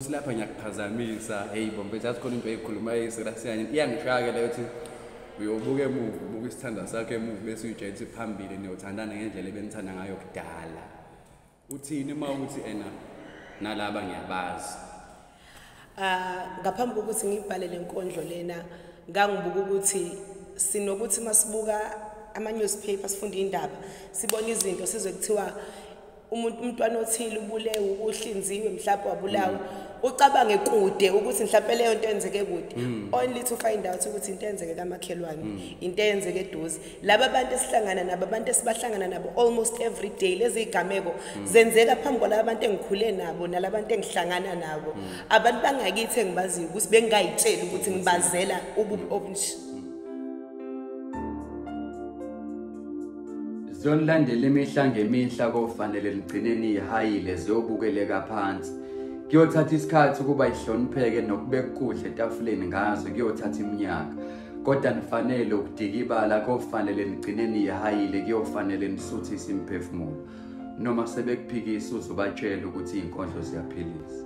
Lapha ngiyakuphazamisa hey bombe jathi khona into eyikhuluma eyiselasiyanye iyangishaka le uthi uyobuka emuva ubuka isithanda sakhe emuva bese uyijayisa phambili niyothandana ngendlela ebenithanda ngayo kudala uthini mawuthi nalaba ngiyabazi ngaphambi kokuthi ngibhale lenkondlo lena ngangibuka ukuthi sinokuthi masibuka ama newspaper sifunda indaba sibona izinto sizwe kuthiwa umntwana othile ubulewe uhlinziwe mhlawumbe wabulawa ucabange kude ukuthi mhlawumbe leyo nto enzeke kude only to find out ukuthi into enzeke kamakhelwane into enzeke eduze laba abantu esihlangana nabo abantu esibahlangana nabo almost every day lezi igameko zenzeka phambi kwalabo abantu engikhule nabo nalabantu engihlangana nabo abantu bangakithi engibaziyo ukuthi bengayitshela ukuthi ngibazela ububi obunje. Zonlandela imihla ngemihla kofanele ligcineni ihayile ziyobukeleka phansi kuyothatha isikhathi ukuba ihlonipheke nokubeka kuhle etafuleni ngazo kuyothatha iminyaka kodwa nifanele ukudika ibala kofanele ligcineni ihayile kuyofanele nisuthise imphefumulo noma sebekuphikisa uzobatshela ukuthi izinkondlo ziyaphilisa.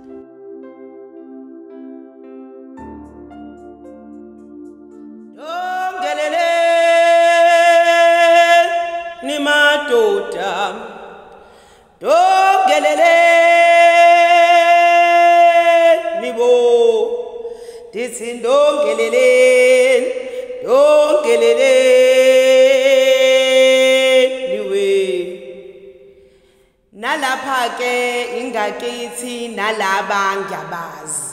Madoda dongelele nibo dithi dongelele niwe nalapha ke ingakithi nalaba ngiyabazi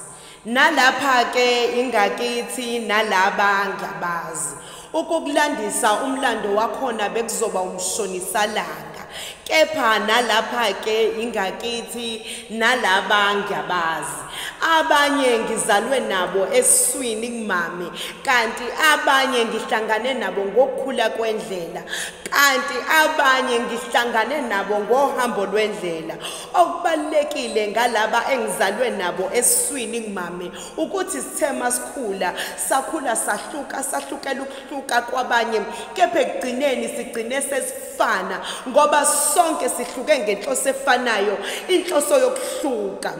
nalapha ke ingakithi nalaba ngiyabazi ukukulandisa umlando wakhona bekuzoba umshonisalanga kepha nalapha ke ingakithi nalaba ngiyabazi abanye ngizalwe nabo esiswini ngimame kanti abanye ngihlangane nabo ngokukhula kwendlela kanti abanye ngihlangane nabo ngohambo lwendlela okubalekile ngalaba engizalwe nabo esiswini ngimame ukuthi sithema sikhula sakhula sahlukela ukuhluka kwabanye kepha ekugcineni sigcine sesifana ngoba sonke sihluke ngenhloso efanayo inhloso yokuhluka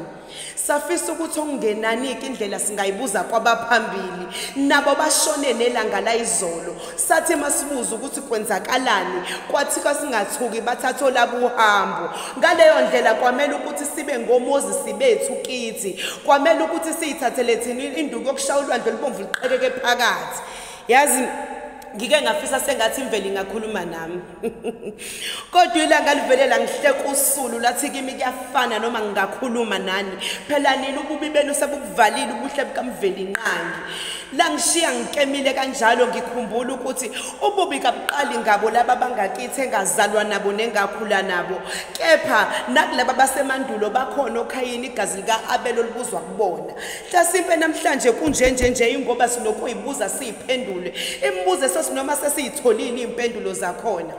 safisa ukuthi ongenaniki indlela singayibuza kwabaphambili nabo bashone nelanga la izolo sathi masibuza ukuthi kwenzakalani kwathi kwasingathuki bathatho labo uhambo ngaleyo ndlela kwamela ukuthi sibe ngomozisi bethu kithi kwamela ukuthi siyithathele thina induku yokushaya ulwandle libomvu liqhekeke phakathi yazi ngike ngafisa sengathi imveli ingakhuluma nami kodwa ilanga livelela ngihleka usulu lathi kimi kuyafana noma ngingakhuluma nani phela nina ububi benu sebukuvalile ubuhle bukamveli inqangi la ngishiya ngikemile kanjalo ngikhumbula ukuthi ububi kabuqali ngabo laba bangakithi engazalwa nabo nengakhula nabo kepha nakulaba basemandulo bakhona okhayini igazi lika Abel olibuzwa kubona mhlasimpe namhlanje kunjenje ingoba sinokuyibuza siyiphendule imibuzo sinoma sesiyitholini impendulo zakhona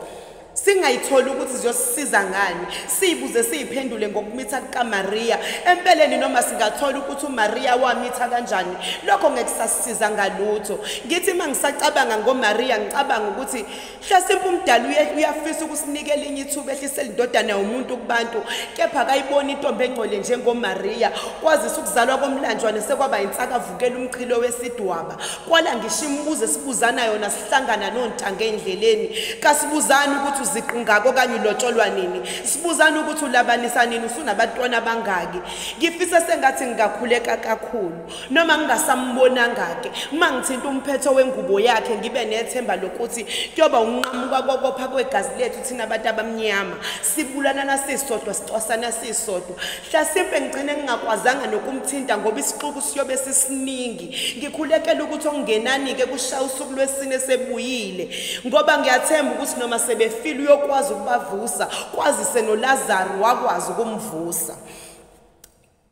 singayitholi ukuthi ziyosisiza ngani siyibuze siyiphendule ngokumitha kaMaria empeleni noma singathola ukuthi uMaria wamitha kanjani lokho ngekusasiza ngalutho ngithi mangisacabanga ngoMaria ngicabanga ukuthi mhlasimpe umdali uyafisa ukusinikela inye ithuba ehlisela indodana yomuntu kubantu kepha akayibona intombi engcole njengoMaria kwazisa ukuzalwa komlanjwane sekwaba insakavukela umchilo wesidwaba kwala ngisho imibuzo sibuzana yona sihlangana nontanga endleleni kasibuzana ukuthi uziqingako kanye ulotsholwa nini sibuzana ukuthi ulabanisa nini usunabantwana abangaki ngifisa sengathi ngingakhuleka kakhulu noma ngingasambona ngake mangithinta umphetho wengubo yakhe ngibe nethemba lokuthi kuyoba unqamuka kokopha kwegazi lethu thina abantu abamnyama sibulana nasisodwa sicwasana sisodwa mhlasimpe ngicine ngingakwazanga nokumthinta ngoba isixuku siyobe sisiningi ngikhulekela ukuthi ongenani ke kushaya usuku lwesine sebuyile ngoba ngiyathemba ukuthi noma sebefile uyokwazi ukubavusa kwazise noLazaro wakwazi ukumvusa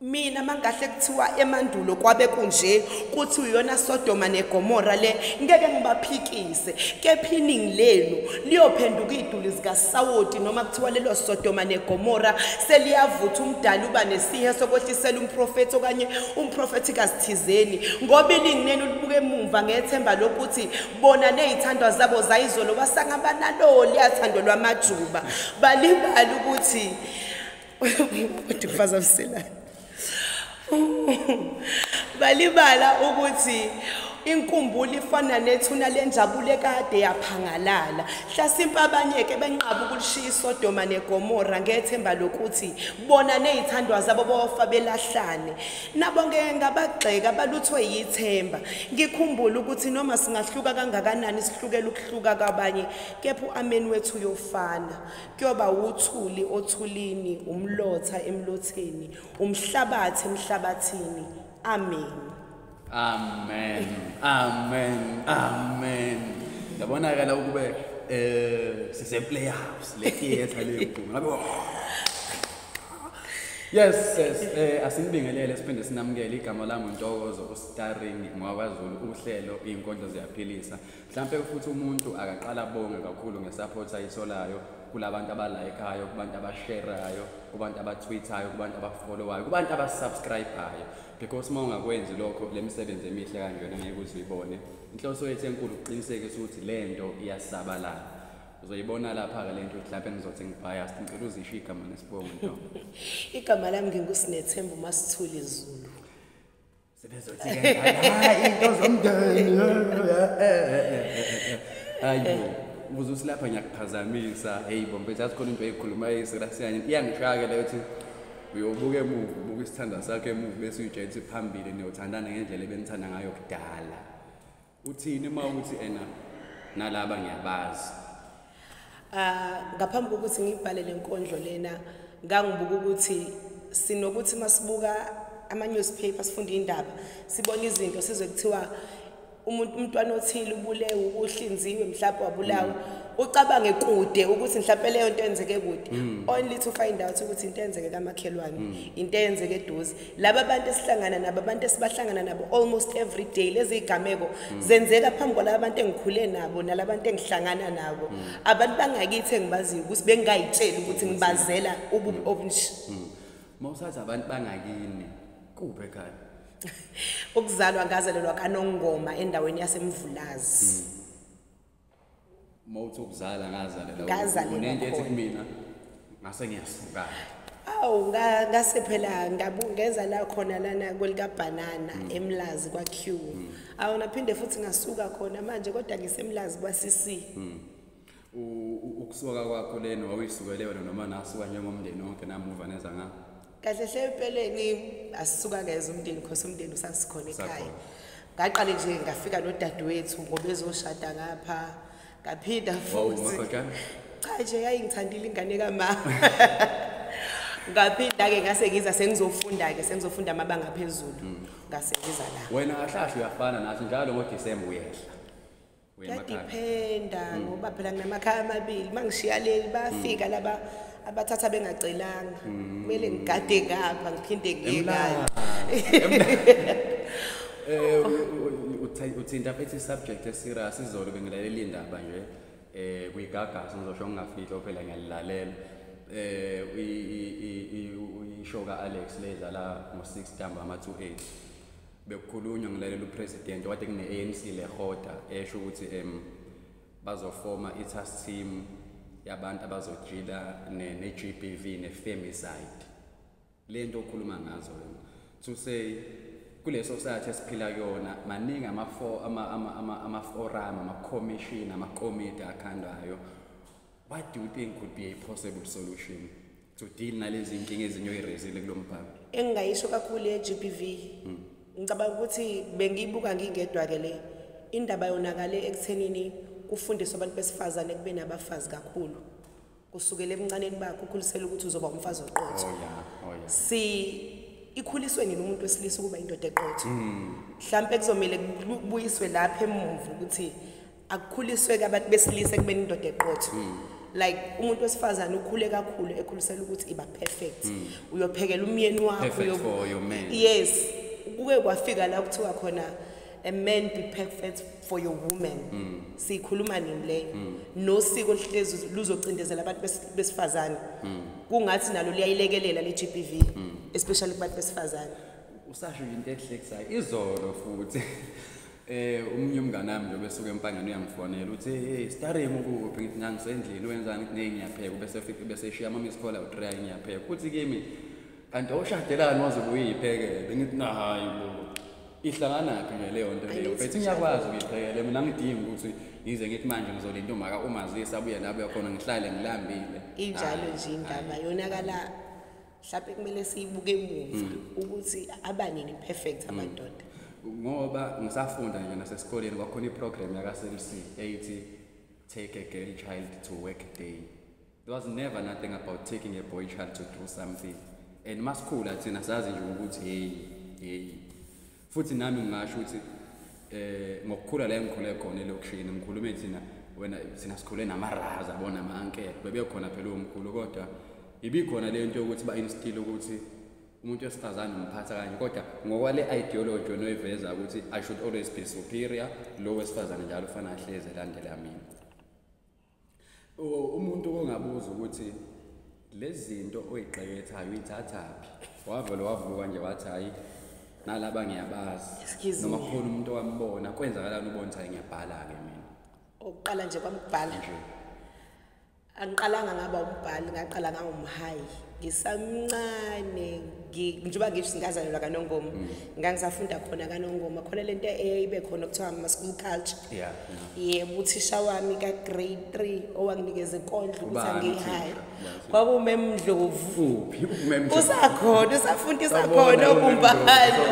mina mangahle kuthiwa emandulo kwabe kunje kuthi uyona Sodoma neGomora le ngeke ngibaphikise kepha iningi lenu liyophenduka iduli zikaSawoti noma kuthiwa lelo Sodoma neGomora seliyavutha umdali uba nesihe sokwehlisela umprofeti okanye umprofeti kasithizeni ngoba iningi lenu libuke emuva ngethemba lokuthi bona nezithandwa zabo zayizolo basangaba nalo liyathando lwamajuba balibala ukuthi uthi kufaza msela balibala ukuthi inkumbulo ifana nethuna lenjabulo ekade yaphangalala hlasimpa abanye ke benqaba ukulishisa iSodoma neGomora ngethemba lokuthi bona nezithandwa zabo bofa belahlane nabo ngeke ngabagxeka baluthwe yithemba ngikhumbula ukuthi noma singahluka kangakanani sihlukela ukuhluka kwabanye kepha uamen wethu uyofana kuyoba uthuli othulini umlotha emlotheni umhlabathi emhlabathini amen. Amen. Amen. Amen. Yabonakala ukube sise playhouse le theater lethu. Ngabe yes, asinibingelele siphinde sinamukele igama lami Ntokozo starring ngwakwaZulu uhlelo Izinkondlo Ziyaphilisa. Mhlambe futhi umuntu akaqala bonge kakhulu ngesupport ayisolayo kulabantu abalikeayo, kubantu abasherayo, kubantu abatweetayo, kubantu abafollowayo, kubantu abasubscribeayo. Because uma ungakwenzi lokho lemisebenzi emihle kanjena ngeke uzibone. Inhloso yethu enkulu uqinisekisa ukuthi lento iyasabalala. Uzoyibona lapha ke lento mhlawumbe ngizothi ngibiased ngicela uzisho igama nesibongo nto. Igama lami nginguSnethemba Zulu. Sebezothi ke hayi into zomndeni. Ayibo ubuze lapha ngiyakuphazamisa hey bombe jathi khona into eyikhuluma yesirasiyani iyangishaya leyo ukuthi uyobuka emuva ubuka isithanda sakhe emuva bese uyijayisa phambili niyothandana ngendlela ebenithanda ngayo kudala. Uthini uma uthi ena nalaba ngiyabazi ngaphambi kokuthi ngibhale lenkondlo lena ngangibuka ukuthi sinokuthi masibuka ama newspaper sifunde indaba sibona izinto sizwe kuthiwa umntwana othile ubulewe ukuhlinziwe mhlawumbe wabulawa ucabange kude ukuthi mhlawumbe leyo nto enzeke kude only to find out ukuthi into enzeke kamakhelwane into enzeke eduze laba bantu esihlangana nabo abantu esibahlangana nabo almost every day lezi igameko zenzeka phambi kwalabo abantu engikhule nabo nalabantu engihlangana nabo abantu bangakithi engibaziyo ukuthi bengayitshela ukuthi ngibazela ububi obunje mawusathi abantu bangakini kuphi ekhaya ukuzalwa ngazalelwa kaNongoma endaweni yaseMvulazi mawuthi ukuzala ngazalelwa unento ethi kumina ngase ngiyasuka ngase phela ngabungeza la khona lana kwelika banana eMlazi kwaQ naphinde futhi ngasuka khona manje kodwa ngisemlazi kwaCC ukusuka kwakho lena wawuyisukelewe noma nasuka njengomndeni wonke namuva neza nga kahle hle empeleni asisuka ngeze umndeni because umndeni usasikhona ekhaya ngaqale nje ngafika nodadewethu ngoba ezoshada ngapha ngaphinda futhi cha nje yayingithandile ingane kama ngaphinda ke ngase ngiza sengizofunda amabanga aphezulu ngase ngiza la wena kahlahla uyafana nathi njalo ngoDisemba uyehla kuyadependa ngoba phela nginamakhaya amabili mangishiya leli bafika laba abathatha bengacelanga kumele ngigade ngapha ngiphinde ngiyekala uthinta phethi subject eserious izolo bengilalela indaba nje kuyigagasi ngizosho ngingafihlo phela ngiyalilalela uyishoka Alex ledlala ngo6 Ntamba ama28 bekukhulunywa ngilalela upresident wade kune ANC lehota esho ukuthi bazofoma i-task team yabantu abazojila ne-GBV ne-femicide lento okhuluma ngazo wena to say kuleso society esiphila kuyona maningi ama-forum ama-commission ama-committee akhandayo. What do you think could be a possible solution to deal nalezi inkinga ezinyo irezile kulo mbhalo engayisho kakhulu ye-GBV ngicabanga ukuthi bengiyibuka ngingedwa ke le indaba yonakale ekuthenini kufundiswa abantu besifazane kube nabafazi kakhulu kusukela ebuncaneni bakho ukhulisela ukuthi uzoba umfazi oqotho ikhuliswe nini umuntu wesilisa ukuba indoda eqotho mhlawumbe kuzomela kubuyiswe lapha emuva ukuthi akukhuliswe abantu besilisa kubeni indoda eqotho like umuntu wesifazane ukhule kakhulu ekhulisela ukuthi iba perfect uyophekela umyeni wakho yes kuke kwafika la kuthiwa khona a man be perfect for your woman sikhuluma nini leyo nosiko lihlezi luzocindezela abantu besifazane kungathi nalo liyayilekelela le GBV especially kubantu besifazane usasho into ehlekisayo izolo futhi umnye umngane wami nje besuka empangeni uyangifonela uthi hey starring ukuphi ngithi nangisendlini wenzani ukuthi ngiyapheka bese eshiya ama miss call out3 ngiyapheka uthi kimi kanti oshadelana waze uyiphekele ngithi na hayi bo ihlangana phi nje leyo nto leyo bethi ngiyakwazi ukuyiphekela mina ngidingi ukuthi yize ngithi manje ngizolinda umaka umazisa abuye nabo yakhona ngihlale ngilambile injalo nje indaba yonakala mhlawumbe kumele siyibuke emuva ukuthi abanini perfect amadoda ngoba ngisafunda nje nasesikoleni kwakhona iprogram yaka-CLC eyithi take a girl child to work day. There was never nothing about taking a boy child to do something. And masikhula thina sazi nje ukuthi hey futhi nami ngisho ukuthi ngokukhula la engikhule khona elokushini ngikhulume thina wena sina sikhule namaraza bona amankela bebekhona phela omkhulu kodwa ibikhona le nto ukuthi ba instill ukuthi umuntu wesifazane umphatha kanje kodwa ngokwale ideology noyiveza ukuthi I should always be superior lo wesifazane njalo ufana ahleze landela mina. Umuntu ongabuza ukuthi lezi zinto oyiqekethayo uyithathaphi wavela wavuka nje wathi hayi nalaba ngiyabazi noma khona umuntu owambona kwenzakalani ubona ukuthi ngiyabhala ke mina oqala nje kwambhala nje angiqalanga ngaba umbhali ngaqala ngawumhayi ngisamncane njengoba ngisho singazalelwa kaNongoma ngangisafunda khona kaNongoma khona lento eyibe khona okuthiwa ama school culture yebo uthisha wami ka grade 3 owanginikeza inkondlo ukuthi angihayi kwakumemndlovu usakhona usafundisa khona ubumbano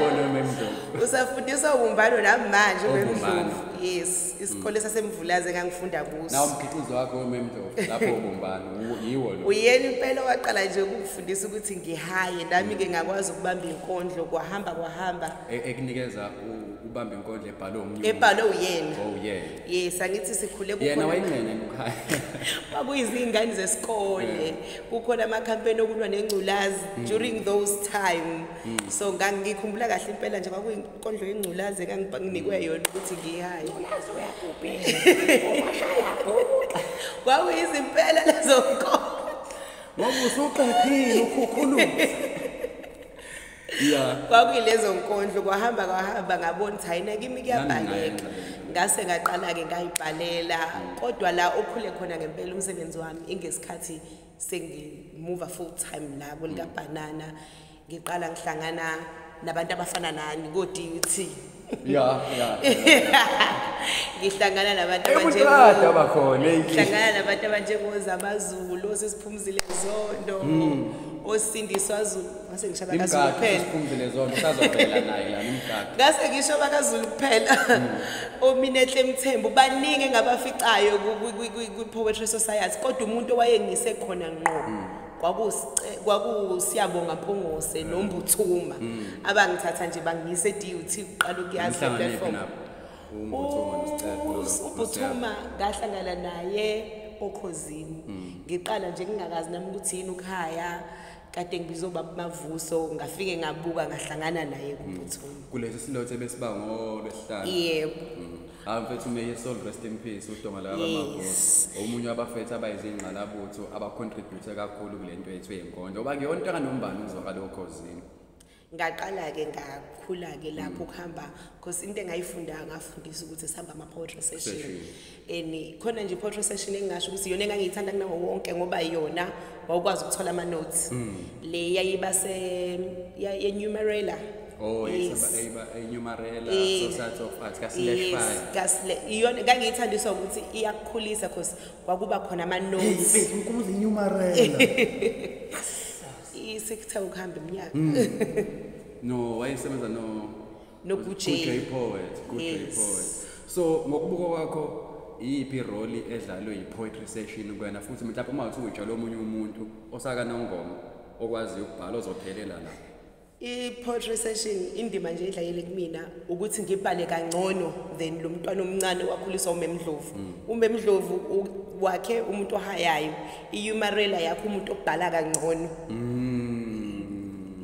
usafundisa ubumbano namanje memndlovu yes isikole sasemvulaze ngangifunda kuso nawo umkhiqizo wakho wemendlovu lapho ubumbano yiwo lo uyena impela waqala nje ukufundisa ukuthi ngihaye nami ke ngakwazi ukubamba inkondlo kwahamba ekunikeza ubamba inkondlo ebhalo uyena yena yes angithi sikhule kukhona yena wayingene ukukhaya kwakuyizingane zesikole kukhona ama campaign okulwa nengculazi during those time so ngangikhumbula kahle impela nje kwakuyinkondlo yengculazi nganginikwe yona ukuthi ngihaye ngculazi uyakuphi kwakuyizimpela lezo nkondlo ngoba usuqephile ukhukhuluza kwakuyilezo nkondlo kwahamba ngabona ukuthi hayina kimi kuyabhaleka ngase ngaqala ke ngayibhalela kodwa la okhule khona ngempela umsebenzi wami ingesikhathi sengimuva full time la kulika banana ngiqala ngihlangana nabantu abafana nani ko DUT ngihlangana nabantu abanjengoZabazulu osisiphumzile zondo osindiswa Zulu ngase ngishaba kaZulu kuphela isiphumzile zondo sazophela naye la nimgadi ngase ngisho bakaZulu kuphela oMinetlemthembu baningi engabaficayo ku Poetry Society kodwa umuntu owayengise khona ngqo kwakusiyabonga Phongose noMbuthuma abangithatha nje bangise DUT uqala ukuyazi platform uMbuthuma ngahlangana naye okhozini ngiqala nje ngingakazi nami ukuthi yini ukhaya kade ngibizoba Mavuso ngafike ngabuka ngahlangana naye kuMbuthuma kulesi silothe besiba ngolwesihlanu yebo mfethu Mayisa rest in peace udoma la Mavuso omunye wabafethu abayizingqalabutho abacontribute kakhulu kule nto yethu yenkondlo oba ngiyonto kaNombani uzwakala okhozini ngaqala ke ngakhula ke lapho kuhamba because into engayifunda ngafundisa ukuthi sihamba ama poetry session khona nje poetry session engasho ukuthi yona engangiyithanda kunawo wonke ngoba yona wawukwazi ukuthola ama notes le yayiba ye-numerela eNumarela Society of Arts kasle iyona ngangiyithandiswa ukuthi iyakukhulisa because kwakuba khona ama notes ukuze iNumarela isekutha ukuhamba iminyaka no wayesebenza no good J poet so ngokubuka kwakho iyiphi role edlalwe yi-poetry session kwena futhi mhlawumbe uma uthi ujalo omunye umuntu osaka Nongoma okwazi ukubhala ozophelela la i-poetry session indima nje edlayele kumina ukuthi ngibhale kangcono than lo mntwana omncane wakhuliswa uMemndlovu uMemndlovu wakhe umuntu ohayayo iUmarela yakho umuntu obhala kangcono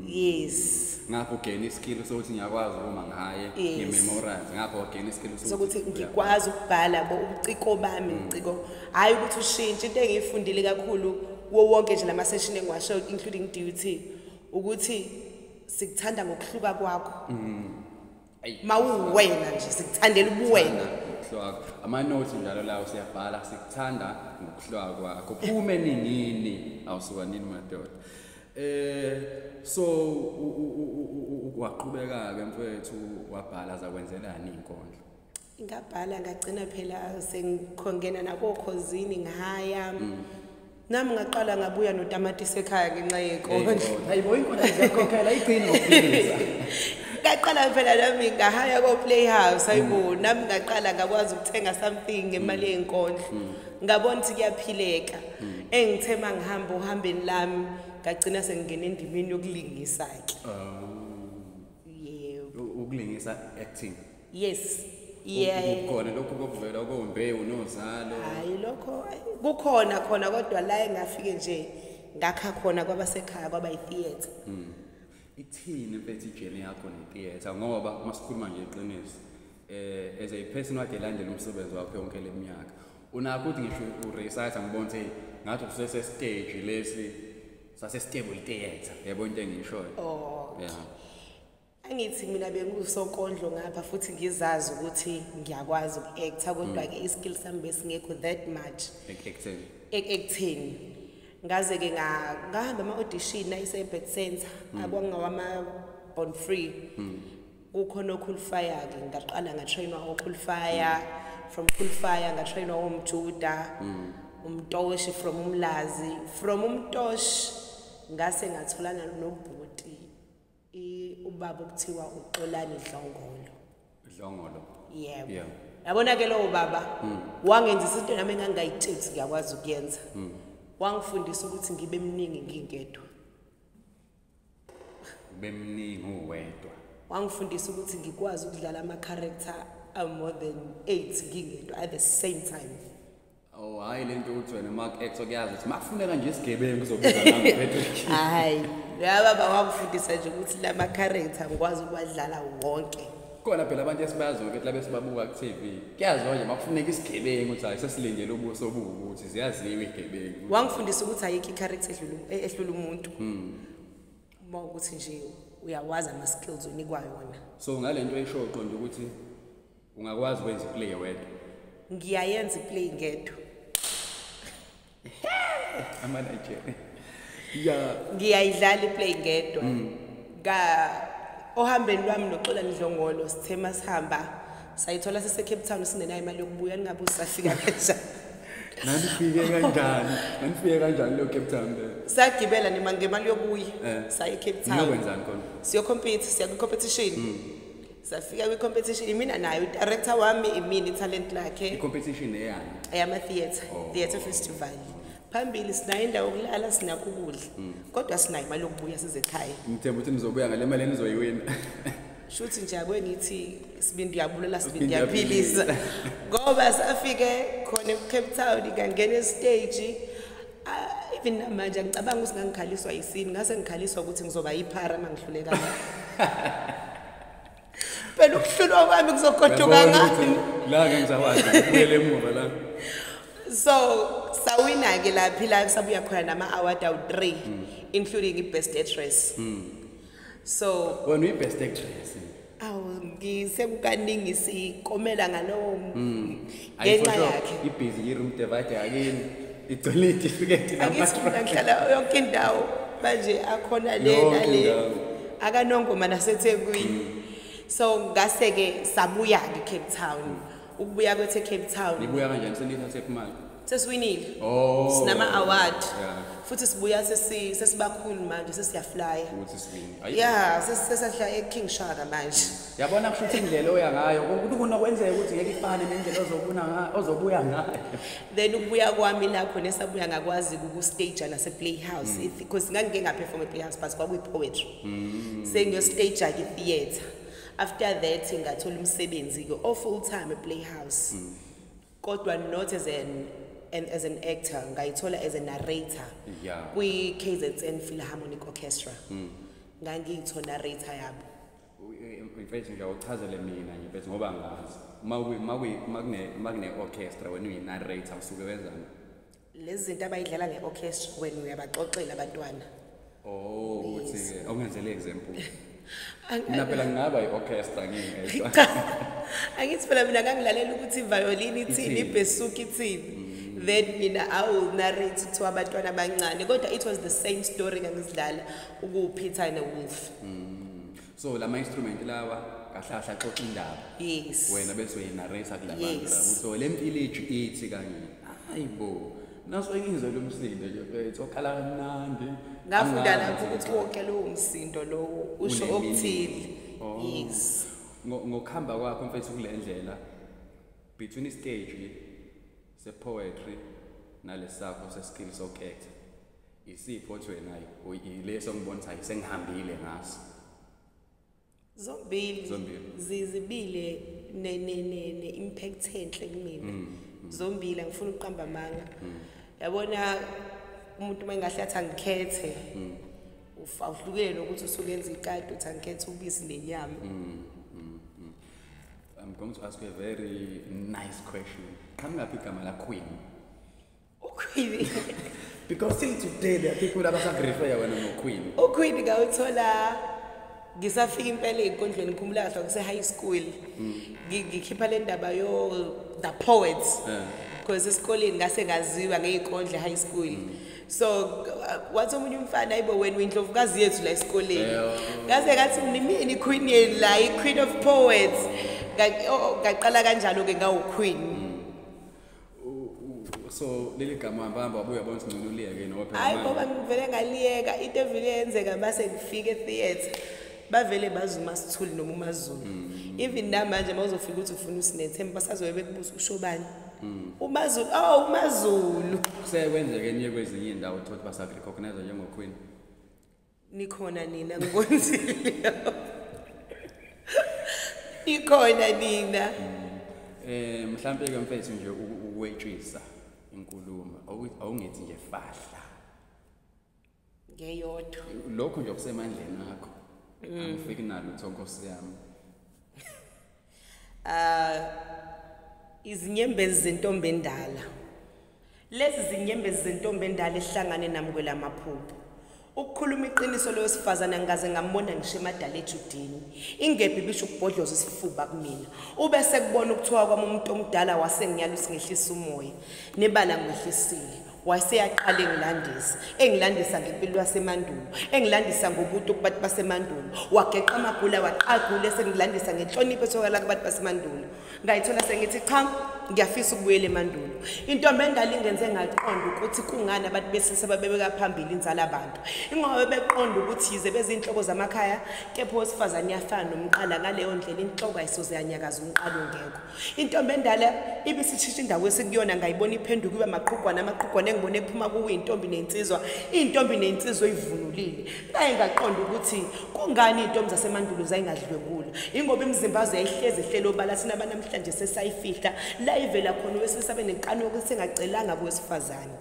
yes ngapho gain iskill sokuthi ngiyakwazi uma ngaye ngememorize ngapho gain iskill sokuthi ngikwazi ukubhala ubuciko bami ubuciko hayi ukuthi ushintshe into engiyifundile kakhulu wo wonke nje lama session engiwasho including DUT ukuthi sikuthanda ngokuhluka kwakho mawuwena nje sikuthandela ubuwena ama notes njalo la usiyabhala sikuthanda ngokuhluka kwakho phume nini awusuka nini madoda So waqhubeka ke mfethu wabhala zakwenzelani inkondlo? Ngabhala ngagcina phela sengikhongena nakokhosini ngihaya. Nami ngaqala ngabuya notamatisi ekhaya ngenxa yenkondlo. Hayibo inkondlo ziyakhokhela igcina ngokuphilisa. Ngaqala phela nami ngahaya ko playhouse hayibo nami ngaqala ngakwazi ukuthenga something ngemali yenkondlo. Ngabona ukuthi kuyaphileka. Engithema ngihamba uhambeni lami ngagcina sengingena endimini yokulingisa ke. Yebo. Ukulingisa acting. Yes. Yeah. Ukhona lokho kokuvela kombe unozalo. Hayi lokho kukhona khona kodwa la engafike nje ngakha khona kwabasekhaya kwaba itheater. Ithini mfethu ijene yakho netheater ngoba masikhuluma nje iqiniso. As a person wade landela umsebenzi wakho yonke leminyaka. Unakho ukuthi ngisho uresearch ngibona ukuthi ngathi usese stage lesi sase stable theater. Yabo into engishoyo. Oh. Yeah. Angithi mina bengusonkondlo ngapha futhi ngizazi ukuthi ngiyakwazi uku-acta kodwa ke iskill sami besingekho that much ekutheni ngaze ke ngahamba ama-audition ayise-Birth Center akwangawama Born Free kukhona oQualify ke ngaqala ngatrainwa oQualify from Qualify ngatrainwa umjuda umtoshi from umlazi from umtoshi ngase ngatholana nobhuti ubaba okuthiwa uXolani Dlongolo. Yebo. Yabona ke lo baba wangenza izinto nami engangayithithi ngiyakwazi ukuyenza. Wangifundisa ukuthi ngibe mningi ngingedwa. Bemningi uwedwa. Wangifundisa ukuthi ngikwazi ukudlala ama character more than 8 ngingedwa at the same time. Oh hayi lento uthi wena mark actor kuyazi ukuthi makufuneka nje isigebengu kuzobiza nami mfethu. Hayi. La baba wangifundisa nje ukuthi lama character ngikwazi ukwadlala wonke. Khona phela abantu esibazo ke labe sibabuka ku TV. Kuyaziwa nje makufuneka isigebengu ukuthi hayi sesilindele ubuso obubi ukuthi ziyaziwe igebengu. Wangifundisa ukuthi ayikho i-character ehlula umuntu. Uma ukuthi nje uyawazi ama skills onikwa yona. So ngalento esho uqonda ukuthi ungakwazi ukwenza iplay wedwa. Ngiyayenza iplay ngedwa. Amanager. Yeah. Ngiyayidlala iplay ngedwa. Ohambeni lwami noXolani Dlongolo sithema sihamba sayithola sise Cape Town sinenayo imali yokubuya ningabe usafika kanjani. Nanifike kanjani lo Cape Town le? Sagibela nima ngemali yokubuya saye Cape Town. Niyokwenzani khona? Siyocompete siya ku competition. Safika kwi competition imina nayo director wami imini talent lakhe. I competition eyani? Eyama theater festival. Phambili sinayo indawo yokulala sinakho ukudla kodwa sinayo imali yokubuya size ekhaya. Ngithemba ukuthi nizobuya ngale mali enizoyiwina. Shuthi nje akwengithi sibindi yabulela sibindi yaphilisa. Ngoba safike khona eCape Town ngangena stage even manje ngicabanga ukuthi ngangikhaliswa yisini ngase ngikhaliswa ukuthi ngizoba yiphara mangihluleka. Phela ukuhlulwa kwami kuzogoduka ngani? La ngizawazi ubuyele emuva la. So sawina ke laphi la sabuya khona nama award awu3 including i-best actress. So wena uyi-best actress. Ngisekukaningi sikomela ngalowo ngenxa yakhe. Ibhizi iroom divide yakini igcolide ifike thina ngihlala yonke indawo manje akhona le akanongoma naseThekwini. So ngase ke sabuya ke Cape Town. Ukubuya kwethe Cape Town. Nibuya kanjani senithathe imali? Sesiwinile. Sinama award. Futhi sibuya sesibakhulu manje sesiyafly. Ukuthi siwini. Yeah, sesahla eKing Shaka manje. Yabona kushuthi indlela oya ngayo ukuthi kunokwenzeka ukuthi ngeke ifane nendlela ozobuya ngayo. Then ukubuya kwami lapho nesabuya ngakwazi ukustage nase playhouse because ngangike ngaperform ePlayhouse but kwakuyi poetry. Sengiyo stage ke theater. After that ngathola umsebenzi ke full time ePlayhouse. Kodwa not as an actor, ngayithola as a narrator. Kwi KZN Philharmonic Orchestra. Ngangiyitho narrator yabo. Mfethu nje uchazele mina nje bese ngoba ngazi. Makune orchestra wena uyi narrator usuke wenzani? Lezi zinto abayidlala ngeorchestra wena uyabaxoxela abantwana. Uthi ke awungenzele example. Mina phela ngingaba i-orchestra ngingedwa. Angithi phela mina ngangilalela ukuthi iviolin ithini, ibhesuki ithini. then mina I will narrate to abantwana abancane kodwa it was the same story ngangizidlala ukuPeter neWolf. So lama instrument lawa kahlahla xoxa indaba. Yes. Wena bese uyinarrate kulabantu. So lempiliji ithi kanye. Hayibo. Naso engizwe lo msindo nje mfethu okhala kamnandi. Ngafunda lapho ukuthi wonke lo umsindo lo usho okuthile. Yes. Ngokuhamba kwakho mfethu kule ndlela between stage se poetry nalesakho se skill sokhetha isipho othi wena ileso ngibona ukuthi sengihambile ngaso zombili zizibile ne impact enhle kumina zombili angifuni uqamba amanga yabona umuntu mangahlatha ngikhethe uhlukile nokuthi usukenza ikati uthi angikhethe ubisi nenyama. I'm going to ask you a very nice question. Qhamukaphi igama la Queen? uQueen. Because till today there are people that refer wena noQueen. uQueen ngawuthola ngisafika impela ezinkondlweni ngikhumula kahle kuse high school. Ngikhipha le ndaba yo the poets. Because esikoleni ngase ngaziwa ngezikondle high school. So wathi omunye umfana ayibo wena uyindlovukazi yethu la esikoleni. Ngase ngathi nimini Queen yeni la Queen of Poets. Ngaqala kanjalo ke ngawuQueen. So leli gama mbamba wabuya yabona ukuthi ngcono uliyeke no phela. Hayi ngoba ngivele ngaliyeka into evile yenzeka mase ngifike theater bavele bazuma sithuli noma uMazulu. Even namanje mawuzofika uthi ufuna uSnethemba basazobe bekubuza ushobani. uMazulu uMazulu kusekwenzeke enye kwezinye indawo thothi basa recognize njengoQueen. Nikhona nina ngikonzile. Ikhona nina. Mhlambe ke mfethu nje ukwetshisa inkulumo awungethi nje fahla. Ngeyodwa. Lokho nje kusemandleni akho. Angifiki nalo Ntokozo yami. Izinyembezi zentombi endala. Lezi zinyembezi zentombi endala ehlangane nami kwelamaphupho. Ukukhuluma iqiniso lowesifazana ngaze ngambona ngisho emadala ejudini. Ingebhe bisho ukubhodloza isifuba kumina. Ube sekubona ukuthiwa kwami umuntu omdala wasengiyala usingehlisa umoya. Nebala ngihlisile. Waseyaqala engilandisa ngempilo yasemandulo, engilandisa ngobuthi kubantu basemandulo. Wageqa amagula waqagula sengilandisa ngenhlonipho etholakala kubantu basemandulo. Ngayithola sengithi cha ngiyafisa ukubuyela emandulo. Intombi endala ingenze ngaqonda ukuthi kungani abantu besise babebeka phambili inzala abantu. Ingoba beqonda ukuthi yize bezinhloko zamakhaya kepha owesifazane yafana nomqala ngaleyo ndlela inhloko ayisoze yanyakaza umqalo ngekho. Intombi endala ibisithisha indawo esikuyona ngayibona iphenduka iba amaqhuqwana engibone kuphuma kuwe intombi nensizwa. Intombi nensizwa ivunulile. Ngaye ngaqonda ukuthi kungani intombi zasemandulo zayingadlwengula. Ingoba imizimba yazo yayihlezi ehlelo obala sina banamhlanje sesayifihla la ivela khona wesisabe nenkani ukuthi sengacelanga kowesifazane.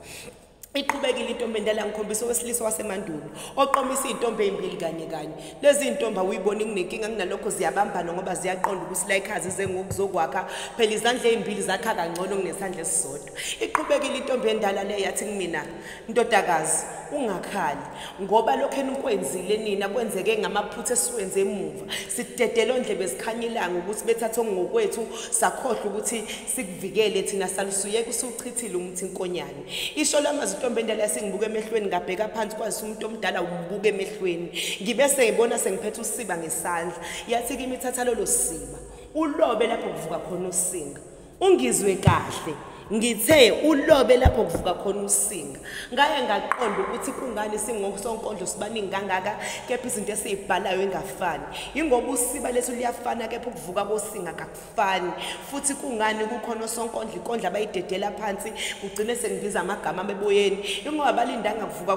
Iqhubekile intombi endala ngikhombisa owesilisa wasemandulo oqomisa izintombi ezimbili kanye. Lezi intombi awuyiboni kunenkinga kunalokho ziyabambana ngoba ziyaqonda ukuthi la ikhazi zengokuzokwakha phela izandla ezimbili zakha kangcono kunesandla esisodwa. Iqhubekile intombi endala le yathi kumina ndodakazi ungakhali ngoba lokho enikwenzile nina kwenzeke ngamaphutha esiwenze emuva. Sidedela ondlebe zikhanyilanga ukuthi bethathe ngokwethu sakhohlwa ukuthi sikuvikele thina salusuyeke usuchithile umuthi inkonyane. Isho lamazi intombi endala sengibuka emehlweni ngabheka phansi kwazi umuntu omdala umbuka emehlweni. Ngibe sengibona sengiphethe usiba ngesandla. Yathi kimi thatha lolo siba ulobe lapho kuvuka khona usinga. Ungizwe kahle. Ngithe ulobe lapho kuvuka khona usinga. Ngaye ngaqonda ukuthi kungani singosonkondlo sibaningi kangaka kepha izinto esizibhalayo engafani. Ingoba usiba lethu liyafana kepha ukuvuka kosinga kakufani. Futhi kungani kukhona sonkondlo ikondla abayidedela phansi kugcine sengibiza amagama beboyeni. Ingoba balindanga kuvuka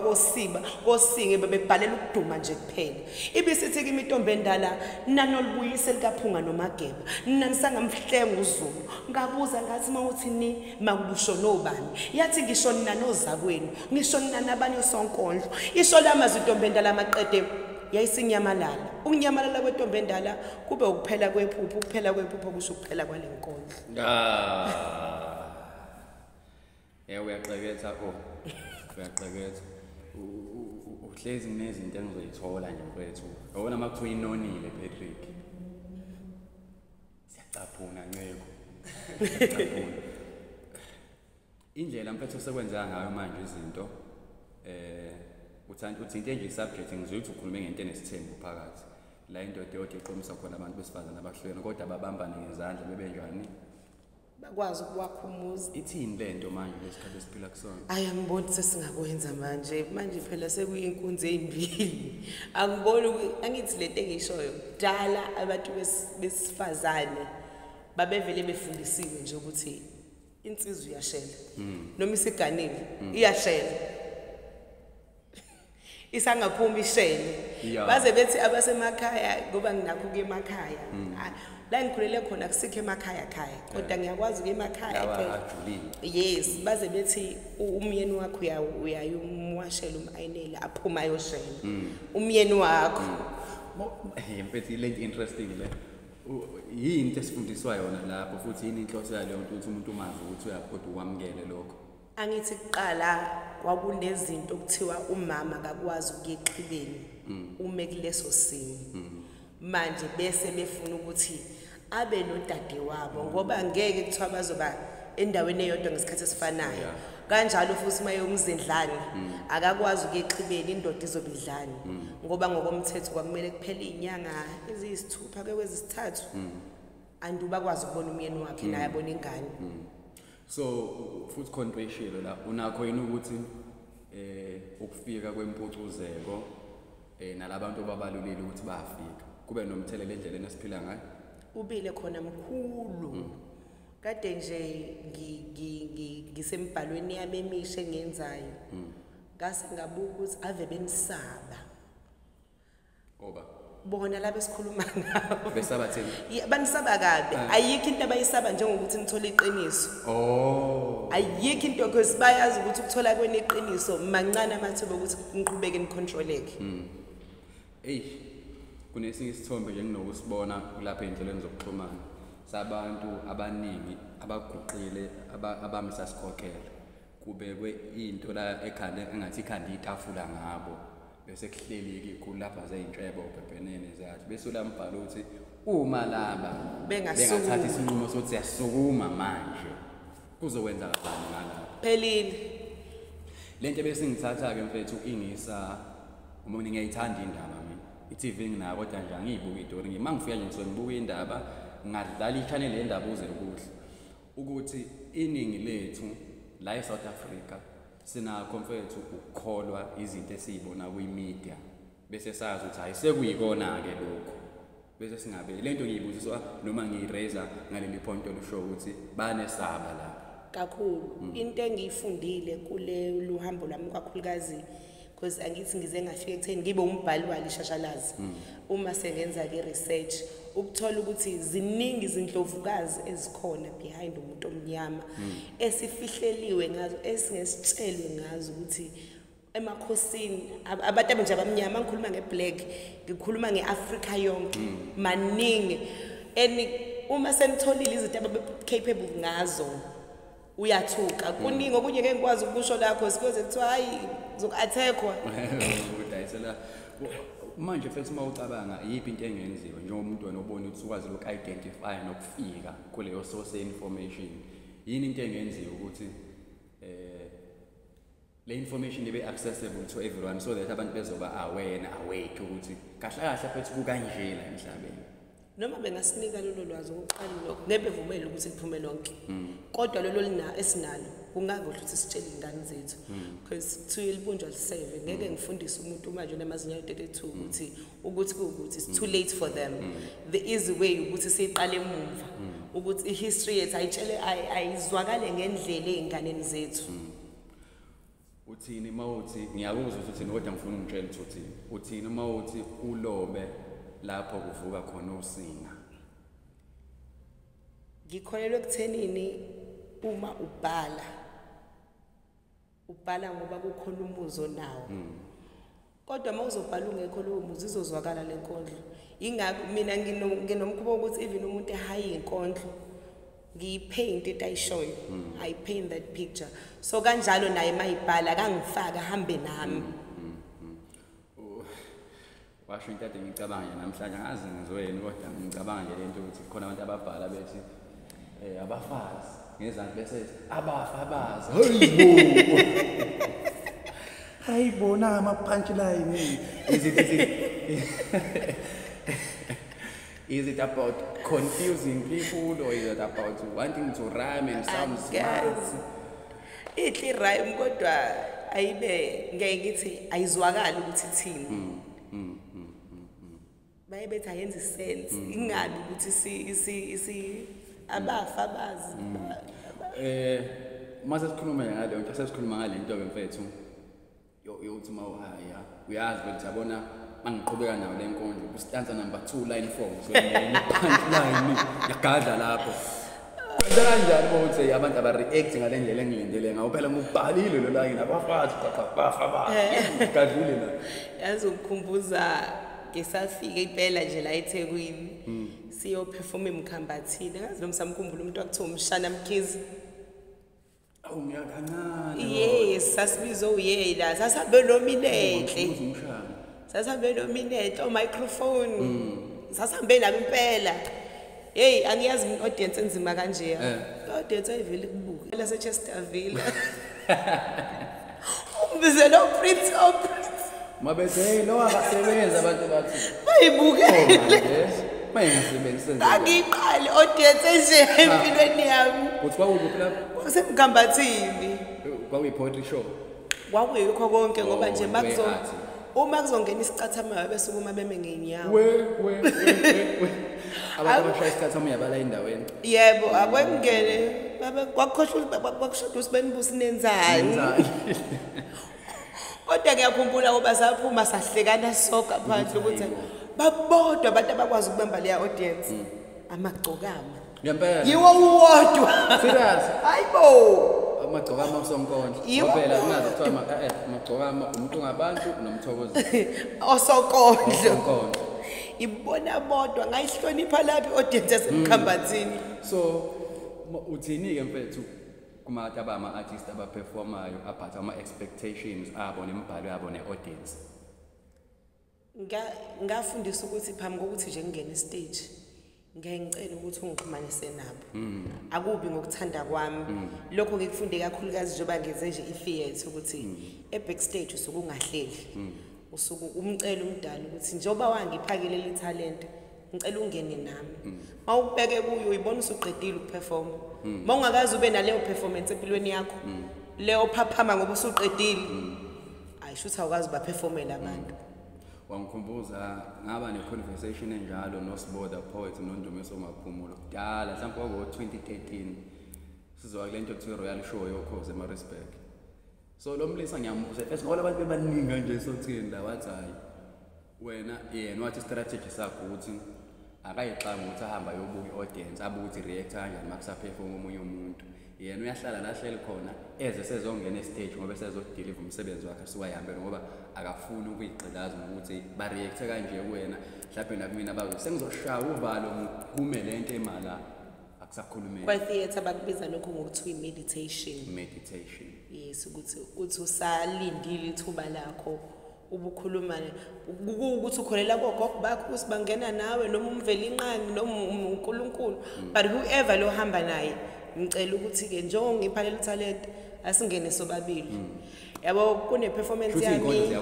kosinga bebebhalela ukuduma nje kuphela. Ibisithi kimi intombi endala nanolibuyise likaphunga nomageba. Nanisangamhlenga uZulu. Ngabuza ngathi mawuthi ni makubusho nobani. Yathi ngisho nina nozakwenu ngisho nina nabanye sonkondlo. Isho lamazwi intombi endala amaqede yayisinyamalala. Ukunyamalala kwentombi endala kube ukuphela kwephupho. Ukuphela kwephupho kusho ukuphela kwalenkondlo. Uyaxeketha uyaxeketha. Uhlezi nezinto engizoyithola nje mfethu. Yabona makuthiwa inonile Patrick. Siyacaphuna nceko. Siyacaphuna. indlela mfethu sekwenza ngayo manje izinto uthi into nje subject ngizwe ukuthi ukhulume ngento enesithembu phakathi la indoda yodwa iqomisa khona abantu besifazana abahlukene kodwa babambane ngezandla bebenjani bakwazi ukuwakhumuza ithini lento manje lesikhathi esiphila kusona ayangiboni sesingakwenza manje phela sekuyinkunzi ezimbili angiboni angithi lento engishoyo kudala abantu besifazane babevele befundisiwe nje ukuthi insizwe iyashela noma isiganile iyashela isangaphuma ishele baze bethi abasemakhaya ngoba nginakho ke emakhaya la ngikhulele khona kusikho emakhaya kodwa ngiyakwazi ke emakhaya yes baze bethi umyeni wakho uyayumwashela umayinela aphuma ayoshela umyeni wakho mfethu lento interesting le yini esifundiswa yona lapho futhi yini inhloso yaleyo nto ukuthi umuntu umazi ukuthi uyaphoda ukwamukele lokho angithi kuqala kwakunezinto okuthiwa umama akakwazi ukuya eqhibeni ume kuleso simo manje bese befuna ukuthi abe nodade wabo ngoba ngeke kuthiwa bazoba endaweni eyodwa ngesikhathi esifanayo kanjalo futhi maye umzindlane akakwazi ukuya eqhibeni indoda izobidlana ngoba ngokomthetho kwakumele kuphele izinyanga eziyisithupha ke kwezisithathu anduba kwazi ukubona umyeni wakhe naye abona ingane so futhi control la unakho yini ukuthi ukufika kwempucuzeko nalabantu ababalulile ukuthi bafika kube nomthelela endleleni esiphila ngayo ubile khona mkhulu kade nje ngisembhalweni yami emisha engenzayo ngase ngabuka ukuthi ave benisaba oba bona laba esikhuluma ngabo besaba thini banisaba kabi ayikho into abayisaba njengokuthi nithola iqiniso ayikho into because bayazi ukuthi ukuthola kweni iqiniso mancane amathuba ukuthi niqhubeke nicontroleke kunesinye isithombe nje nginokusibona lapha endleleni zokuxhumana sabantu abaningi abaguqile abamisasikhokela kubekwe into la ekhanda engathi ikhanda itafula ngabo bese kuhleliki ikhulu lapha zeyintshebo ubhebhenene zathi bese ulambhala uthi uma laba bengathatha isinqumo sokuthi siyasukuma manje kuzokwenza kanjani ngalapha phelile lento bese ngithatha ke mfethu ingisa uma ngiyayithanda indaba mina iTV ngina kodwa nje angiyibuka iDori ngimangifika nje ngizobuka indaba ngadlala ichannel yendaba uze kuhle ukuthi iningi lethu la eSouth Africa sinakho mfethu ukukholwa izinto esizibona kwimedia bese sazi ukuthi ayisekuyikona ke lokho bese singabe lento ngiyibuziswa noma ngiyiraise ngaleli point olusho ukuthi banesaba la kakhulu into engiyifundile kule luhambo lami kakhulukazi because angithi ngize ngafika ekutheni ngibe umbhali walishashalazi uma sengenza ke research ukuthola ukuthi ziningi izindlovukazi ezikhona behind umuntu omnyama esifihleliwe ngazo esingesitshelwe ngazo ukuthi emakhosini abantu nje abamnyama ngikhuluma ngeblack ngikhuluma ngeAfrica yonke maningi uma senitholile izinto ababecapable ngazo uyathuka kuningi okunye ngeke ngikwazi ukusho lakho sikuze kuthiwa hayi zoku-attackwa udayisela manje futhi uma ucabanga yiphi into engenziwa njengomuntu wena obona ukuthi ukwazi uku-identify nokufika kuleyo source information yini into engenziwa ukuthi le information ibe accessible to everyone so that abantu bezoba aware awake ukuthi kahle kahle futhi kukanjela emhlabeni noma bengasinika lolo lwazi oqala lokho ngeke bevumele ukuthi kuphume lonke kodwa lolo esinalo kungakuhle ukuthi sitshele ingane zethu because kuthiwa libunjwa liseve ngeke ngifundise umuntu manje namazinyo 32 ukuthi kuukuthi it's too late for them the easy way ukuthi siqale emuva ukuthi ihistory yethu ayitshele ayizwakale ngendlela einganeni zethu uthini mawuthi ngiyakuzwa ukuthi kodwa ngifuna ungitshele ukuthi uthini mawuthi ulobe lapho kuvuka khona usinga ngikholelwe ekuthenini uma ubhala ngoba kukhona umuzo nawo kodwa mawuzobhala ungekho lowo muzi izozwakala lenkondlo ingakho mina nginomkhubo ukuthi even umuntu ehayi inkondlo ngiyipaint into ayishoyo I paint that picture so kanjalo naye mayibhala kangifaka hambe nami washo into ade ngicabanga namhlanje ngazi ngizoyeni kodwa ngicabanga nje lento ukuthi khona abantu ababhala bethi abafazi ngezandla bese abafa abazi Hayibo na ama punchline. Is it about confusing people or is it about wanting to rhyme and sound smart? Ithi rhyme kodwa ayibe ngeke ngithi ayizwakala ukuthi ithini. Bayebethi ayenze sense ingabi ukuthi si abafa abazi. Mase sikhuluma ngale nto sesikhuluma ngale nto ke mfethu. Yokuthi mawuhaya uyazi ukuthi yabona mangiqhubeka nawo le nkondlo kustanza number 2 line 4 so punchline yagadla lapho kwenza kanjani ukuthi abantu aba react ngale ndlela engilindele ngawo phela ngubhalile lo line abafazi bafa gadlule la yazi ukukhumbuza ngesafika impela nje la eThekwini siyo perform emkhambathini ngazi lo msamkhumbula umuntu wakuthiwa umshana mkhizi. Awu ngiyakancane. Yes, sasibizo uyela, sasabe nominate. Sasabe nominate o microphone. Sasambe nami impela. Hey, angiyazi audience enzima kanje. Audience ayivele kubuka. La Chesterville. Umbize lo Prince of Mabethe hey lo akasebenza abantu bathi. Bayibukele. Mayengasebenzi. Angiqali audience nje empilweni yami. Uthi kwakuphi lapho? Semkambathini. Kwakuyi poetry show. Kwakuyikho konke ngoba nje uma kuzongena isicathamayo bese uma beme ngenyawo. Abantu abashaya isicathamayo yabala endaweni. Yebo, akwengene kwakushoda usibenibusi nenzani. Kodwa ngiyakhumbula ngoba saphuma sahlekana soka phansi ukuthi babodwa abantu abakwazi ukubamba leya audience amagcokama. Ngempela. Yiwo uwodwa. Serious? Hayibo. Amagcokama uSonkondlo. Ngoba kunazo kuthiwa amagcokama umuntu ngabantu noMthokozo. Osokondlo. Ibona bodwa ngayihlonipha laphi audience yasemkhambathini. So uthini ke mfethu kumathi abama artists abaperformayo aphatha ama expectations abo nemibhalo yabo neaudience. Ngafundisa ukuthi phambi kokuthi nje ngene stage ngiyacela ukuthi ungixhumanise nabo. Akubi ngokuthanda kwami. Lokho ngikufunde kakhulukazi njengoba ngeze nje i-theatre ukuthi e-backstage usuke ungahleli. Usuke umcela umdala ukuthi njengoba wangiphakele le talent ngicela ungene nami. Mawubheke kuyo uyibona usuqedile ukuperform. Mawungakazi ube naleyo performance empilweni yakho. Leyo phaphama ngoba usuqedile. Ayisho awukazi ba performela abantu. Wangikhumbuza ngaba ne-conversation enjalo noSiboda poet noNdumiso Maphumulo kudala mhlawumbe ngo-2013 sizwa kule nto kuthiwa Royal Show yokhoze eMaritzburg. So lo mlisa ngiyambuza first ngoba abantu bebaningi kanje sothini la wathi hayi wena yena wathi strategy sakho ukuthi akayixanga ukuthi ahamba yobuka i-audience abuke ukuthi react kanjani makusaperform omunye umuntu. Yena uyahlala la hleli khona eze sezongena e-stage ngoba sezodeliver umsebenzi wakhe suwayihambela ngoba akafuni ukuyigqilaza ngokuthi ba react kanje kuwena mhlawumbe nakumina bazo sengizoshaya uvalo ngikume lento emala akusakhulumeni. Kwa theatre bakubiza lokho ngokuthiwa meditation. Yes, ukuthi usalindile ithuba lakho ubukhuluma ukuthi ukholela kogogo bakho usibangena nawe noma umveli inqani noma uNkulunkulu but whoever lo hamba naye ngicela ukuthi ke njengoba ngiphalela talent asingene sobabili. Yabo kune performance yami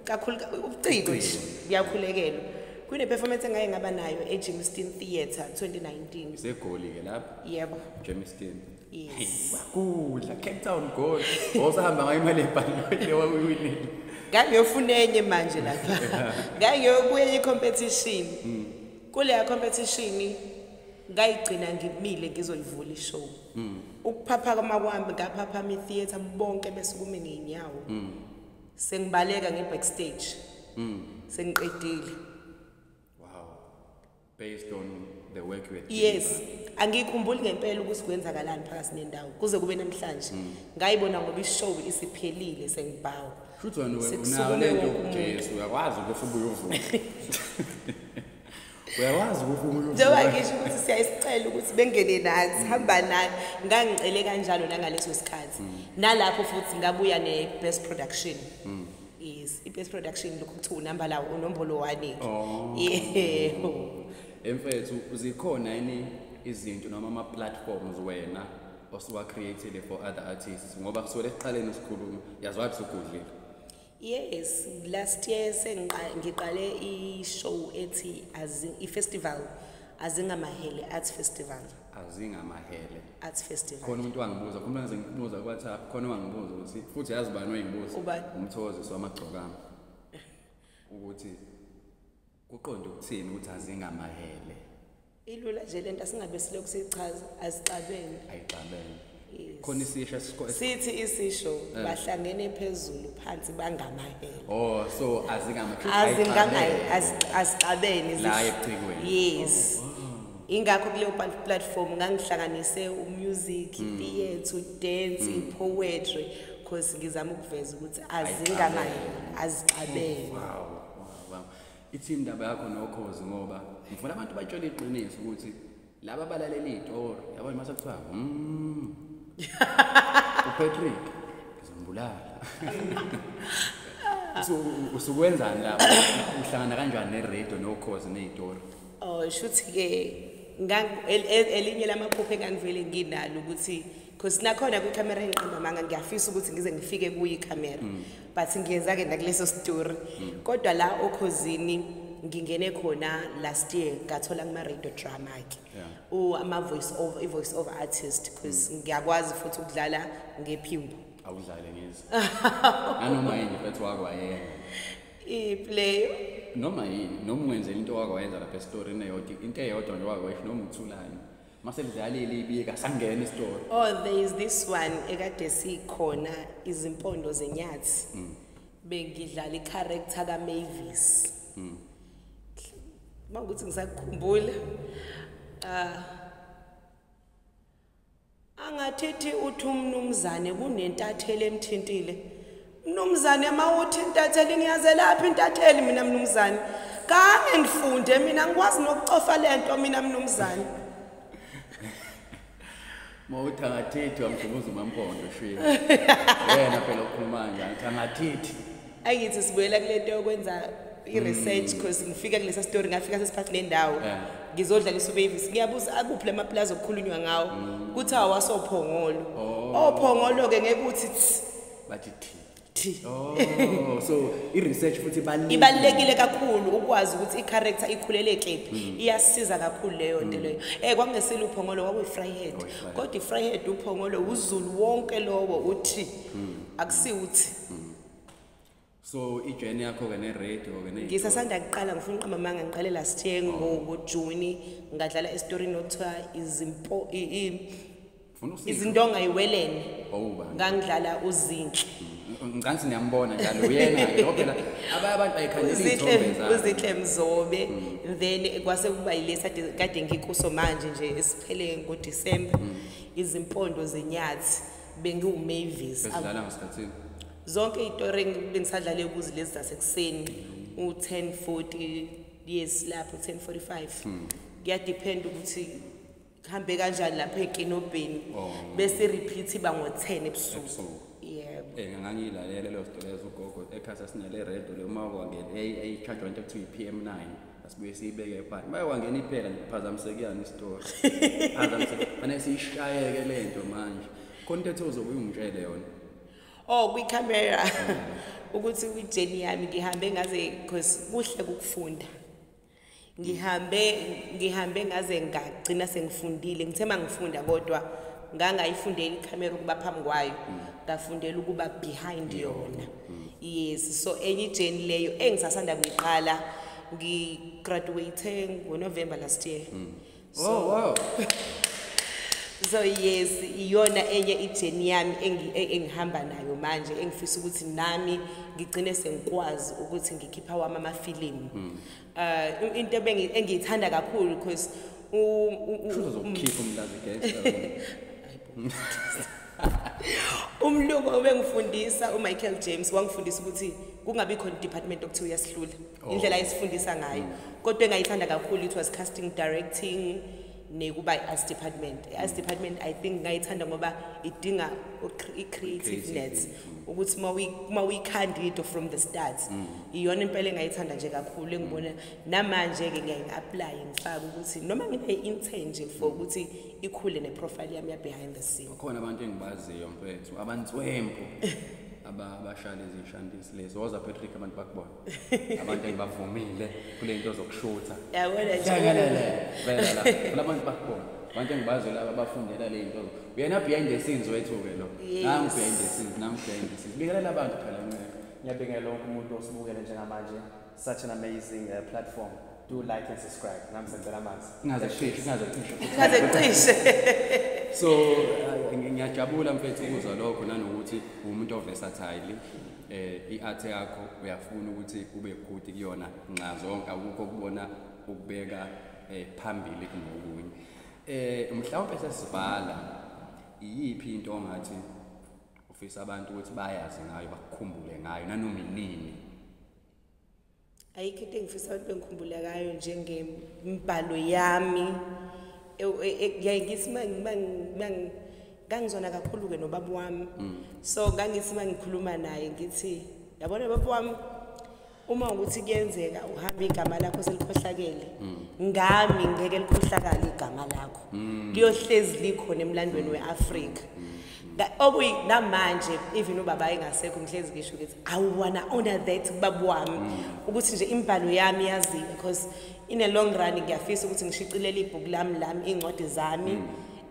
kakhulu ubuciko nje ngiyakhulekelwa. Kune performance engaye ngaba nayo eJamestown Theatre 2019. Isegoli ke lapha. Yebo. Jamestown. Yes. Wakudla Cape Town goal. Osahamba ngayo imali ebhalwe wawinile. Ngangiyofuna enye manje lapha. Ngangiyokuya i-competition. Kule competition ngayigcina ngimile ngizoyivula ishow. Ukuphaphama kwami ngaphaphama i-theatre bonke besukume ngenyawo. Sengibaleka ngebackstage. Sengiqedile. Wow. Based on the work you had. Yes. Angikhumbuli ngempela ukuthi kwenzakalani phakathi nendawo kuze kube namhlanje. Ngayibona ngoba ishow isiphelile sengibhawa. Futhi wena unayo lento kuJesu uyakwazi ukuthi ubuyovula. Uyawazi ukufuna njengoba ngisho ukuthi siyayisicela ukuthi bengene nathi hamba nathi ngangicele kanjalo nangaleso sikhathi nalapho futhi ngabuya ne-best production. Yes, i-best production lokho kuthiwa unamba lawo unombolo 1. Yebo. Emfethu uzikhona yini izinto noma ama-platforms wena osuwa created for other artists ngoba kusuke esiqaleni sikhuluma yazwathi ukudlile? Yes, last year ngiqale i-show ethi i-festival Azingamahele Arts Festival. Azingamahele Arts Festival. Khona umuntu wangibuza, khona manje ngibuza ku-WhatsApp, khona wangibuza ukuthi futhi yazi bani oyingibuza? Umthokozo wamagcokama. Ukuthi kuqonda ukuthini ukuthi azingamahele? Ilula nje lento asingabe silokhu sichaza asicabene. Ayicabene. Khona isisho sithi isisho bahlangene phezulu phansi bangamahele. Oh, so azingamahele asicabene la ecikweni. Yes. Ingakho kuleyo platform ngangihlanganise umusic, theater, dance, poetry because ngizama ukuveza ukuthi azingamahele azicabene. Wow. Ithi indaba yakho Ntokozo ngoba ngifuna abantu batshele iqiniso ukuthi laba abalalela izitori yabona mase kuthiwa uPatrick ngizombulala. So usukwenzani lapho uhlangana kanjani neradio Ntokozo nezitori? Oh shuthi ke elinye lamaphupho engangivele nginalo ukuthi because nakhona kwicamera engiqamba manga ngiyafisa ukuthi ngize ngifike kuyi camera but ngiyenza ke ndakuleso story kodwa la okhozini ngingene khona last year ngathola kuma radio drama ke ama voice over artist because ngiyakwazi futhi ukudlala ngephimbo awudlale ngezi anoma yini mfethu wakho ayena iplay noma yini noma ungenzela into wakho wayenza lapha estory eyodwa into eyodwa nje wakho noma uthulani mase lidlalile ibika sangena istory. Oh, there is this one ekade sikhona Izinkondlo Ziyaphilisa bengidlala i-character kaMavis mawukuthi ngisakukhumbula angathethi uthi umnumzane kunentatheli emthintile mnumzane mawuthi intatheli ngiyaze lapha intatheli mina mnumzane kange ngifunde mina ngikwazi nokucofa lento mina mnumzane Mawuthangathethi wamdubuza uMampondo shila yena phela ukhuluma njani thangathethi ayithi sibuyela kulento yokwenza i-research because ngifika kulesa story ngafika sesiphathi nendawo ngizodlalisa uMavis ngiyabuza akuphi lama plaza okukhulunywa ngawo kuthi awasophongolo ophongolo ke ngeke uthi bathi oh so i-research futhi ibalekile kakhulu ukwazi ukuthi i-character ikhulele kephi iyasiza kakhulu leyo nto leyo kwakungesile uphongolo kwakuyi-fryhead kodwa i-fryhead uphongolo uZulu wonke lowo uthi akusiuthi so ijourney yakho ke ne-radio ke ngisasanda kuqala ngifuna uqamba manga ngiqale last year ngoJune ngadlala esistory nokuthiwa izindonga iwelene ngangidlala uzinhle ngicangisi niyambona njalo uyena ngoba phela abantu bayikhanela izithombe uzinhle Mzobe then kwase kuba yilesa kade ngikuso manje nje esiphele ngoDecember Izimpondo Zenyathi bengiwuMavis besidlala ngasikhathini zonke izitori bengisadlale kuzi lezi zasekuseni u10:40 yes lapho 10:45 kuyadepend ukuthi kuhambe kanjani lapha ekinobheni bese repeat iba ngo10 ebusuku ngangilalela lezo story ugogo ekhasa sinale radio le uma kwangena ayicharge into ekuthiwa iPM9 asibuye siyibeke phansi maye kwangena iphela ngiphazamisekiyana istory fanele siyishayeke lento manje khona into ozobuye ungitshele yona kwi-camera ukuthi kwi-journey yami ngihambe ngaze because kuhle ukufunda ngihambe ngaze ngagcina sengifundile ngithema ngifunda kodwa ngangayifundela i-camera ukuba phambi kwayo ngafundela ukuba behind yona yes so enye journey leyo engisasanda kuyiqala ngigraduate ngoNovember last year wow so yes iyona enye ijourney yami engihamba nayo manje engifisa ukuthi nami ngigcine sengikwazi ukuthi ngikhipha wami amafilimu into engiyithanda kakhulu because uzokhipha umlazi gangster umlungu obengifundisa uMichael James wangifundisa ukuthi kungabi khona department okuthiwa uyasihlula indlela ayisifundisa ngayo kodwa engayithanda kakhulu it was casting directing nekuba as department I think ngayithanda ngoba idinga i-creativeness ukuthi uma uyikhandida from the start iyona impela engayithanda nje kakhulu engibona namanje ke ngiyayi-apply ngifaka ukuthi noma ngine-intern nje for ukuthi ikhule neprofile yami ya behind the scene. Khona abantu engibaziyo mfethu abantswempu abashaya lezi shantisi lezo woza Patrick abantu bakubona abantu engibavumile kule nto zokushutha yabona nje vela la abantu bakubona abantu engibaziyo laba abafundela le nto uyena behind the scenes wethu ke lo nami behind the scenes bikelela abantu phela ngiyabingelela wonke umuntu osibukele njengamanje such an amazing platform. Do like and subscribe. Nami senzela amanzi. Ngazecishe. So ngiyajabula mfethu ukuzwa lokho nanokuthi umuntu versatile iart yakho uyafuna ukuthi ube good kuyona nqa zonke akukho ukubona ukubeka phambili kunokunye mhlawumbe sesivala iyiphi into ongathi ufisa abantu ukuthi bayazi ngayo bakukhumbule ngayo nanoma inini ayikho into engifisa ukuthi bengikhumbule ngayo njengembhalo yami ngiyayigithi ngangizona kakhulu ke nobaba wami so ngangithi mangikhuluma naye ngithi yabona baba wami uma ukuthi kuyenzeka uhamba igama lakho selikhohlakele ngami ngeke likhohlakala igama lakho liyohlezi likhona emlandweni weAfrika namanje even ubaba engasekho ngihlezi ngisho ukuthi I wanna honor that baba wami ukuthi nje imbhalo yami yaziwe because in a long run ngiyafisa ukuthi ngishicilele ibhuku lami incwadi zami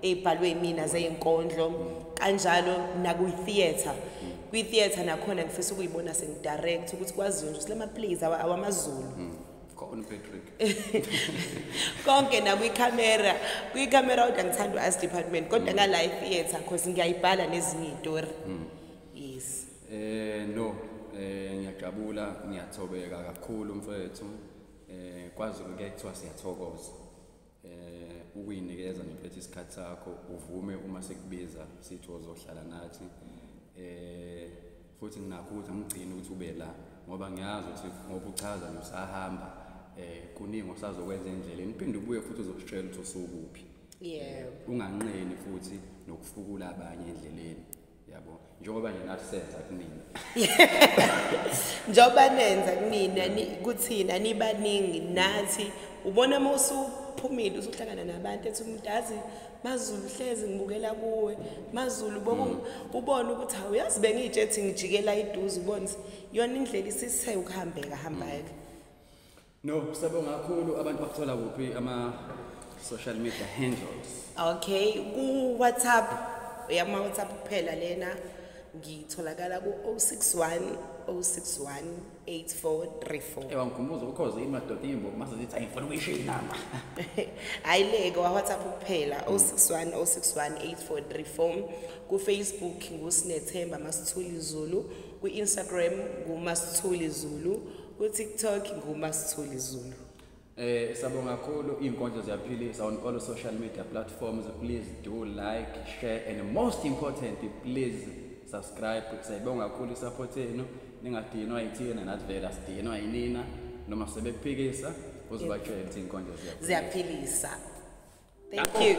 ezibhalwe yimina zeyinkondlo kanjalo nakuyi-theatre kwi-theatre nakhona ngifisa ukuyibona sengidirect ukuthi kwaziwe nje silama plays awamaZulu khona Patrick konke nakwikamera kodwa ngithanda as department kodwa ngala i-theatre because ngiyayibhala nezinye izitori yes no ngiyajabula ngiyathobeka kakhulu mfethu kwaZulu ke kuthiwa siyathokoza ukuyinikeza ngiphethe isikhathi sakho uvume uma sekubiza sithi uzohlala nathi futhi nginakho ukuthi angigcini ukuthi ube la ngoba ngiyazi ukuthi ngoba uchaza usahamba kuningi osazokwenza endleleni phinde ubuye futhi uzositshela ukuthi usukuphi unganqeni futhi nokufukula abanye endleleni yabo njengoba nje nathi senza kunina njengoba nenza kunina kuthina nibaningi nathi ubona mawusuphumile usuhlangana nabantu ethi umuntu azi maZulu hlezi ngibukela kuwe maZulu ubona ukuthi awuyazi bengitshethi ngijikela iduze ubona yona indlela isise ukuhambeka hambeke no sabonga kakhulu abantu bakuthola kuphi ama social media handles okay ku WhatsApp uyama WhatsApp kuphela lena ngitholakala ku 061 ngikhumbuza ukhoze imadoda imbo mase zithi ayifuna ukuyishela nama ayileke wa WhatsApp kuphela 061 ku Facebook nguSnethemba Zulu ku Instagram nguMasithuli Zulu ku TikTok nguMasithuli Zulu sabonga kakhulu Izinkondlo Ziyaphilisa on all social media platforms. Please do like, share, and most importantly, please subscribe. Sayibonga kakhulu support yenu. Ningadinwa yithina nathi vela sidinwa yinina noma sebekuphikisa uzobatshela Izinkondlo Ziyaphilisa. Thank you.